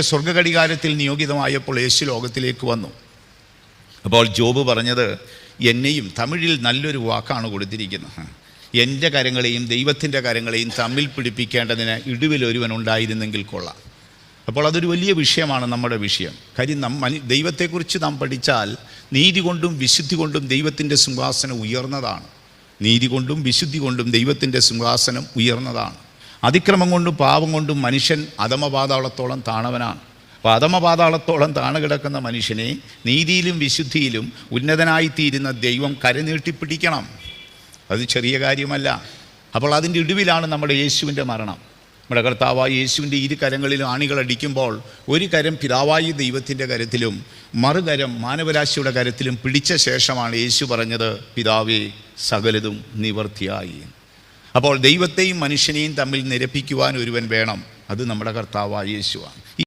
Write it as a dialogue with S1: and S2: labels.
S1: സ്വർഗ്ഗഘടികാരത്തിൽ നിയോഗിതമായപ്പോൾ യേശു ലോകത്തിലേക്ക് വന്നു. അപ്പോൾ ജോബ് പറഞ്ഞത്, എന്നെയും, തമിഴിൽ നല്ലൊരു വാക്കാണ് കൊടുത്തിരിക്കുന്നത്, എൻ്റെ കരങ്ങളെയും ദൈവത്തിൻ്റെ കരങ്ങളെയും തമ്മിൽ പിടിപ്പിക്കേണ്ടതിന് ഇടിവിലൊരുവനുണ്ടായിരുന്നെങ്കിൽ കൊള്ളാം. അപ്പോൾ അതൊരു വലിയ വിഷയമാണ് നമ്മുടെ വിഷയം. കാര്യം ദൈവത്തെക്കുറിച്ച് നാം പഠിച്ചാൽ നീതി കൊണ്ടും വിശുദ്ധി കൊണ്ടും ദൈവത്തിൻ്റെ സിംഹാസനം ഉയർന്നതാണ്. നീതി കൊണ്ടും വിശുദ്ധി കൊണ്ടും ദൈവത്തിൻ്റെ സിംഹാസനം ഉയർന്നതാണ്. അതിക്രമം കൊണ്ടും പാപം കൊണ്ടും മനുഷ്യൻ അധമപാതാളത്തോളം താണവനാണ്. അപ്പോൾ അധമപാതാളത്തോളം താണു കിടക്കുന്ന മനുഷ്യനെ നീതിയിലും വിശുദ്ധിയിലും ഉന്നതനായിത്തീരുന്ന ദൈവം കരനീട്ടിപ്പിടിക്കണം. അത് ചെറിയ കാര്യമല്ല. അപ്പോൾ അതിൻ്റെ ഇടിവിലാണ് നമ്മുടെ യേശുവിൻ്റെ മരണം. നമ്മുടെ കർത്താവായ യേശുവിൻ്റെ ഇരു കരങ്ങളിലും ആണികളടിക്കുമ്പോൾ ഒരു കരം പിതാവായ ദൈവത്തിൻ്റെ കരത്തിലും മറുകരം മാനവരാശിയുടെ കരത്തിലും പിടിച്ച ശേഷമാണ് യേശു പറഞ്ഞത്, പിതാവേ, സകലതും നിവർത്തിയായി. അപ്പോൾ ദൈവത്തെയും മനുഷ്യനെയും തമ്മിൽ നിരപ്പിക്കുവാൻ ഒരുവൻ വേണം. അത് നമ്മുടെ കർത്താവായ യേശുവാണ്.